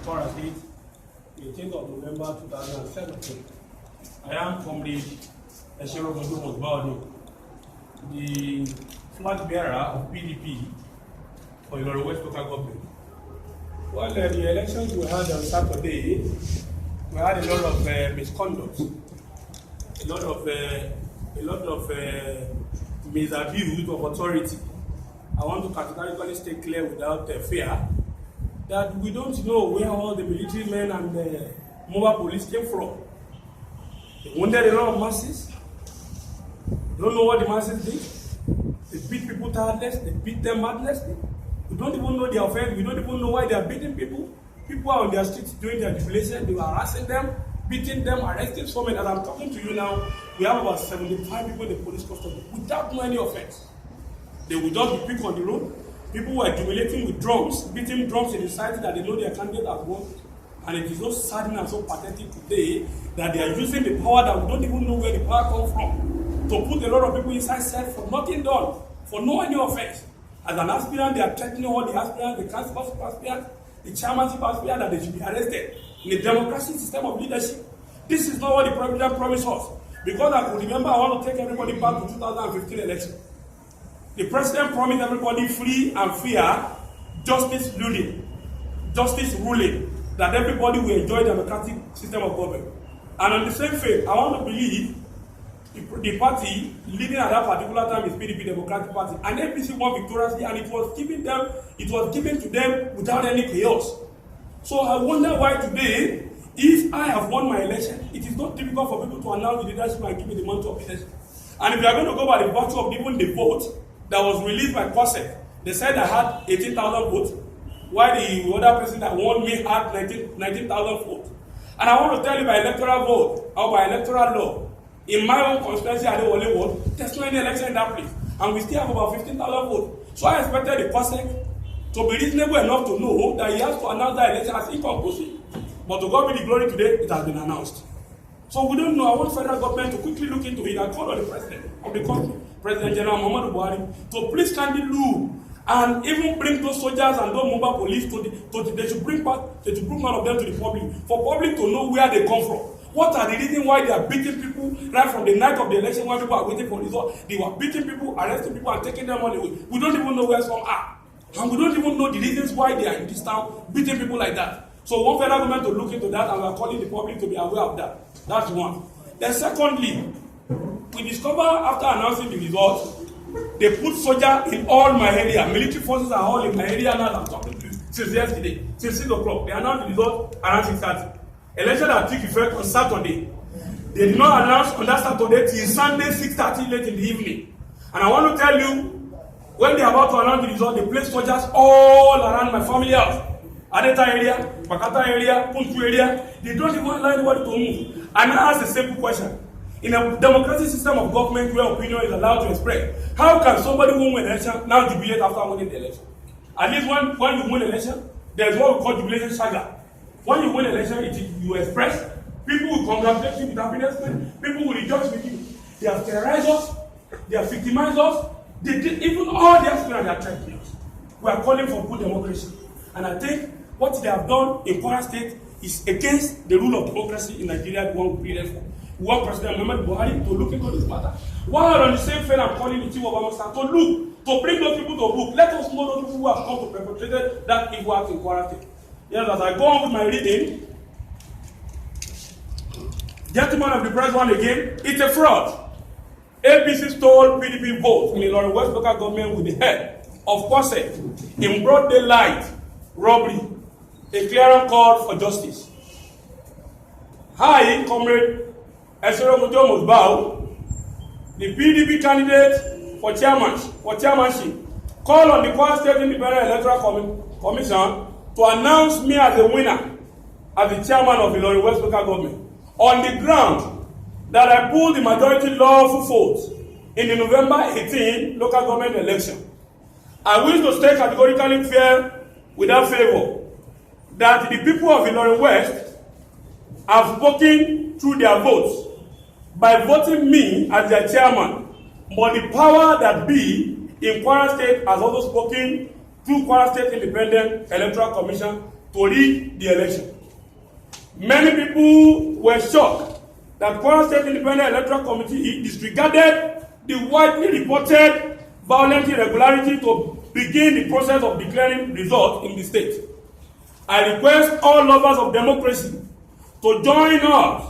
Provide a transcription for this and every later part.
Kwara State, 18th of November 2017. I am Comrade Esheromojo Mosbaudi, the flag bearer of PDP for Ilorin West Local Government. Well, the elections we had on Saturday, we had a lot of misconduct, a lot of misabuse of authority. I want to categorically stay clear without fear that we don't know where all the military men and the mobile police came from. They wounded a lot of masses. Don't know what the masses did. They beat people tireless. They beat them madnessly. We don't even know their offense. We don't even know why they are beating people. People are on their streets doing their jubilation. They were harassing them, beating them, arresting so many. As I'm talking to you now, we have about 75 people in the police custody without no any offense. They would just be picked on the road. People were jubilating with drums, beating drums in the society that they know their candidate has won. And it is so saddening and so pathetic today that they are using the power that we don't even know where the power comes from to put a lot of people inside cell for nothing done, for no any offense. As an aspirant, they are threatening all the aspirants, the councilorship aspirants, the chairmanship aspirants, that they should be arrested in a democratic system of leadership. This is not what the president promised us. Because I could remember, I want to take everybody back to 2015 election. The president promised everybody free and fair justice ruling, that everybody will enjoy the democratic system of government. And on the same faith, I want to believe the party leading at that particular time is PDP Democratic Party, and APC won victoriously, and it was given to them without any chaos. So I wonder why today, if I have won my election, it is not difficult for people to announce the leadership and give me the mantle of election. And if you are going to go by the virtue of even the vote that was released by COSEC, they said I had 18,000 votes, while the other person that won me had 19,000 votes. And I want to tell you, by electoral vote or by electoral law, in my own constituency, I don't only vote, there's no any election in that place. And we still have about 15,000 votes. So I expected the COSEC to be reasonable enough to know that he has to announce that election as inconclusive. But to God be the glory, today it has been announced. So we don't know. I want federal government to quickly look into it and call on the president of the country, President General Muhammadu Buhari, to please kindly look and even bring those soldiers and those mobile police they should bring one of them to the public, for public to know where they come from. What are the reasons why they are beating people right from the night of the election when people are waiting for results? They were beating people, arresting people, and taking them all away. We don't even know where some are. And we don't even know the reasons why they are in this town beating people like that. So one federal government to look into that, and we are calling the public to be aware of that. That's one. Then secondly, we discover after announcing the results, they put soldiers in all my area. Military forces are all in my area now. I'm talking to you since yesterday, since 6 o'clock. They announced the result around 6:30. Election that took effect on Saturday. They did not announce on that Saturday till Sunday 6:30 late in the evening. And I want to tell you, when they are about to announce the result, they place soldiers all around my family house. Adeta area, Bakata area, Puntu area. They don't even allow anybody to move. And I ask a simple question. In a democratic system of government where opinion is allowed to express, how can somebody who win election now jubilate after winning the election? At least when you win election, there's what we call jubilation saga. When you win election, you express, people will congratulate you with happiness, people will rejoice with you. They have terrorized us, they have victimized us, they did even all the aspirants are threatening us. We are calling for good democracy. And I think what they have done in Kwara State is against the rule of democracy in Nigeria, the one we pleaded for. We want President Muhammadu Buhari to look into this matter. While on the same vein, I'm calling the chief of army staff to look, to bring those people to book. Let us know those people who have come to perpetrate that evil act in Kwara State. Yes, as I go on with my reading, gentlemen of the press one again, it's a fraud. APC stole PDP votes in the Ilorin West Local Government with the head of COSEC in broad daylight robbery, a clearing call for justice. Hi, Comrade Esheromojo Mosbaudi, the PDP candidate for chairmanship, call on the Kwara State Independent Electoral Commission to announce me as a winner as the chairman of the Ilorin West Local Government on the ground that I pulled the majority lawful votes in the November 18 local government election. I wish to state categorically fair without favor that the people of Ilorin West have spoken through their votes by voting me as their chairman, but the power that be in Kwara State has also spoken through Kwara State Independent Electoral Commission to rig the election. Many people were shocked that Kwara State Independent Electoral Committee disregarded the widely reported violent irregularity to begin the process of declaring results in the state. I request all lovers of democracy to join us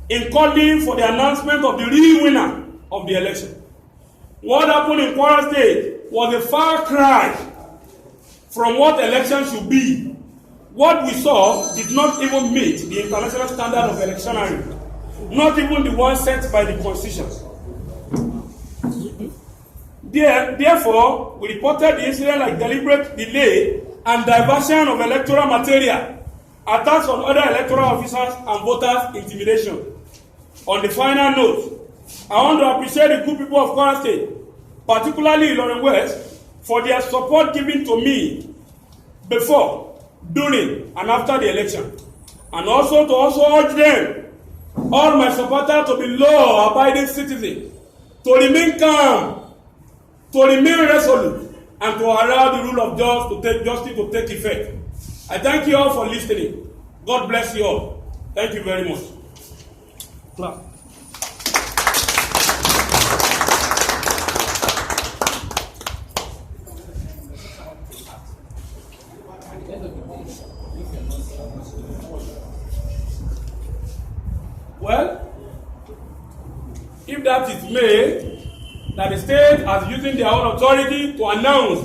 in calling for the announcement of the real winner of the election. What happened in Kwara State was a far cry from what elections should be. What we saw did not even meet the international standard of electioneering, not even the one set by the Constitution. Therefore, we reported the incident like deliberate delay and diversion of electoral material, attacks on other electoral officers and voters' intimidation. On the final note, I want to appreciate the good people of Kwara State, particularly Ilorin West, for their support given to me before, during, and after the election, and also to urge them, all my supporters, to be law-abiding citizens, to remain calm, to remain resolute, and to allow the rule of justice to take effect. I thank you all for listening. God bless you all. Thank you very much. Clap. Well, if that is made, that the state is using their own authority to announce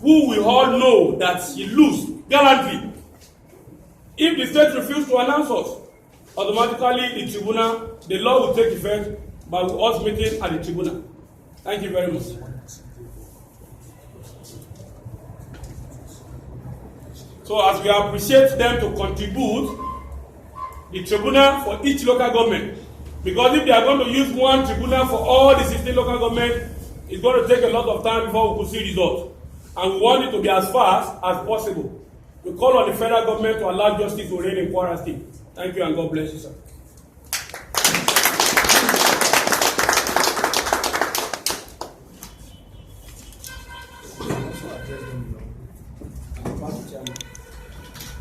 who we all know that she lose gallantly. If the state refuses to announce us, automatically the tribunal, the law will take effect by us meeting at the tribunal. Thank you very much. So as we appreciate them to contribute, the tribunal for each local government, because if they are going to use one tribunal for all the 16 local governments, it's going to take a lot of time before we could see results. And we want it to be as fast as possible. We call on the federal government to allow justice to reign in Kwara State. Thank you and God bless you, sir.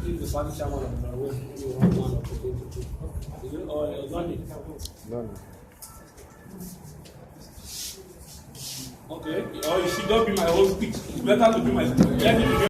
The party chairman of the West, okay, or you should not be my own speech. It's better to be my speech.